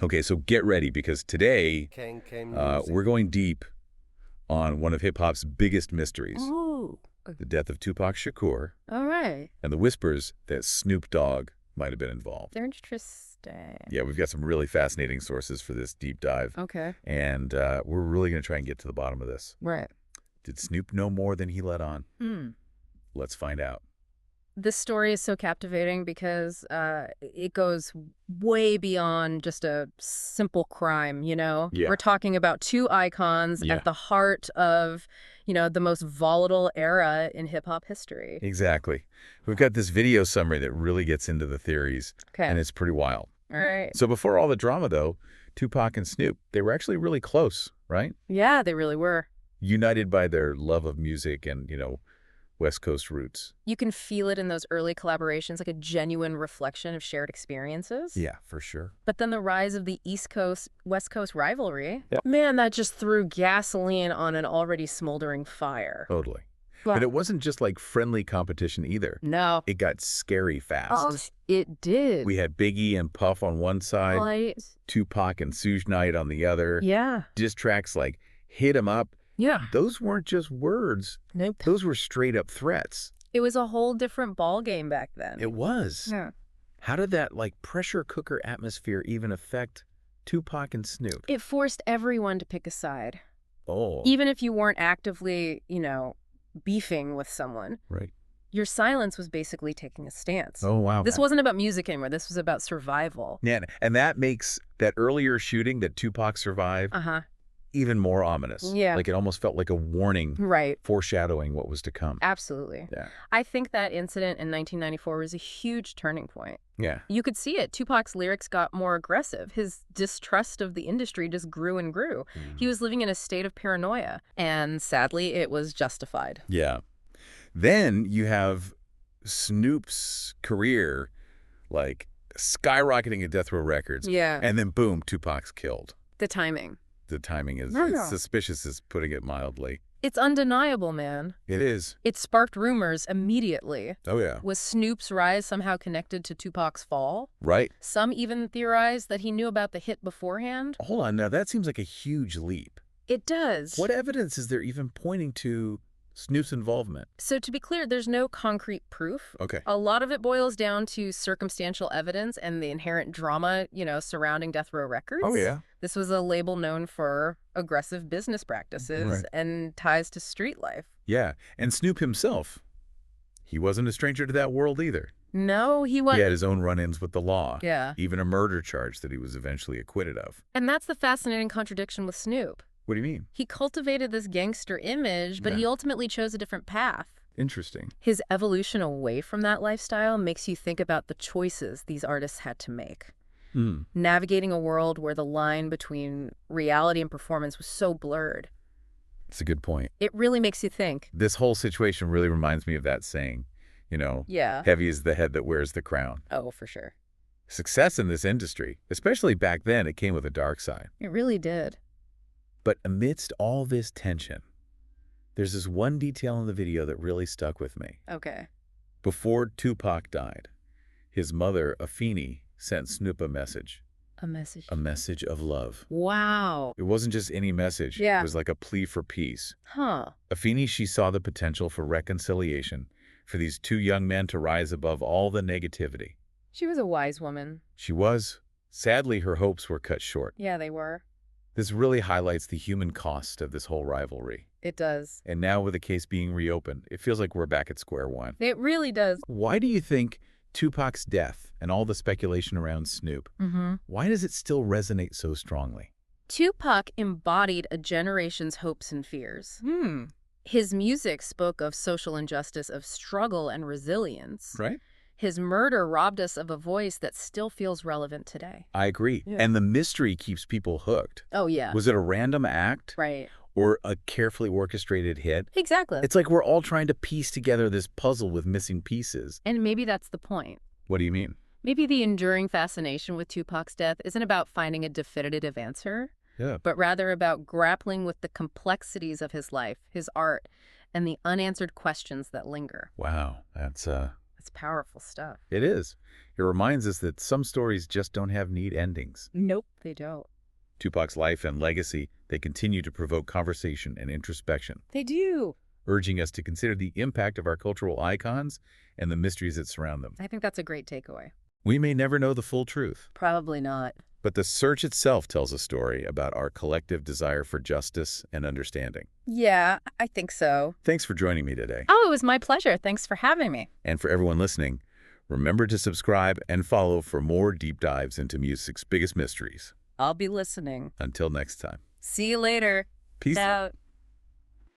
Okay, so get ready because today we're going deep on one of hip-hop's biggest mysteries, Ooh. the death of Tupac Shakur, All right. and the whispers that Snoop Dogg might have been involved. They're interesting. Yeah, we've got some really fascinating sources for this deep dive, Okay. and we're really going to try and get to the bottom of this. Right. Did Snoop know more than he let on? Hmm. Let's find out. This story is so captivating because it goes way beyond just a simple crime, you know? Yeah. We're talking about two icons Yeah. at the heart of, the most volatile era in hip-hop history. Exactly. We've got this video summary that really gets into the theories, Okay. and it's pretty wild. All right. So before all the drama, though, Tupac and Snoop, they were actually really close, right? Yeah, they really were. United by their love of music and, West Coast roots. You can feel it in those early collaborations, like a genuine reflection of shared experiences. Yeah, for sure. But then the rise of the East Coast, West Coast rivalry, Yep. man, that just threw gasoline on an already smoldering fire. Totally. Well, But it wasn't just like friendly competition either. no. It got scary fast. Oh, it did. We had Biggie and Puff on one side, Right. Tupac and Suge Knight on the other. Yeah. Diss tracks like Hit 'Em Up. Yeah. Those weren't just words. Nope. Those were straight up threats. It was a whole different ball game back then. It was. Yeah. How did that pressure cooker atmosphere even affect Tupac and Snoop? It forced everyone to pick a side. Oh. Even if you weren't actively, beefing with someone, Right. your silence was basically taking a stance. Oh, wow. This wasn't about music anymore. This was about survival. Yeah, and that makes that earlier shooting that Tupac survived Uh-huh. even more ominous. Yeah. Like it almost felt like a warning, Right. foreshadowing what was to come. Absolutely. Yeah. I think that incident in 1994 was a huge turning point. Yeah. You could see it. Tupac's lyrics got more aggressive. His distrust of the industry just grew and grew. He was living in a state of paranoia, and sadly, it was justified. Yeah. Then you have Snoop's career skyrocketing at Death Row Records. Yeah. And then boom, Tupac's killed. The timing. The timing is suspicious, is putting it mildly. It's undeniable, man. It is. It sparked rumors immediately. Oh, yeah. Was Snoop's rise somehow connected to Tupac's fall? Right. Some even theorized that he knew about the hit beforehand. Hold on. Now, that seems like a huge leap. It does. What evidence is there even pointing to Snoop's involvement? So to be clear, there's no concrete proof. Okay. A lot of it boils down to circumstantial evidence and the inherent drama, surrounding Death Row Records. Oh, yeah. This was a label known for aggressive business practices Right. and ties to street life. Yeah. And Snoop himself, he wasn't a stranger to that world either. No, he was. He had his own run-ins with the law. Yeah. Even a murder charge that he was eventually acquitted of. And that's the fascinating contradiction with Snoop. What do you mean? He cultivated this gangster image, but Yeah. he ultimately chose a different path. Interesting. His evolution away from that lifestyle makes you think about the choices these artists had to make. Navigating a world where the line between reality and performance was so blurred. That's a good point. It really makes you think. This whole situation really reminds me of that saying, Yeah. heavy is the head that wears the crown. Oh, for sure. Success in this industry, especially back then, it came with a dark side. It really did. But amidst all this tension, there's this one detail in the video that really stuck with me. Okay. Before Tupac died, his mother, Afeni, sent Snoop a message. A message. A message of love. Wow. It wasn't just any message. Yeah. It was like a plea for peace. Huh. Afeni, she saw the potential for reconciliation, for these two young men to rise above all the negativity. She was a wise woman. She was. Sadly, her hopes were cut short. Yeah, they were. This really highlights the human cost of this whole rivalry. It does. And now with the case being reopened, it feels like we're back at square one. It really does. Why do you think Tupac's death and all the speculation around Snoop, why does it still resonate so strongly? Tupac embodied a generation's hopes and fears. His music spoke of social injustice, of struggle and resilience. Right? His murder robbed us of a voice that still feels relevant today. I agree. Yeah. And the mystery keeps people hooked. Oh, yeah. Was it a random act? Right. Or a carefully orchestrated hit? Exactly. It's like we're all trying to piece together this puzzle with missing pieces. And maybe that's the point. What do you mean? Maybe the enduring fascination with Tupac's death isn't about finding a definitive answer, but rather about grappling with the complexities of his life, his art, and the unanswered questions that linger. Wow, that's It's powerful stuff. it is. It reminds us that some stories just don't have neat endings. Nope, they don't. Tupac's life and legacy, they continue to provoke conversation and introspection, They do. urging us to consider the impact of our cultural icons and the mysteries that surround them. I think that's a great takeaway. We may never know the full truth, Probably not. but the search itself tells a story about our collective desire for justice and understanding. Yeah, I think so. Thanks for joining me today. Oh, it was my pleasure. Thanks for having me. And for everyone listening, remember to subscribe and follow for more deep dives into music's biggest mysteries. I'll be listening. Until next time. See you later. Peace. Out.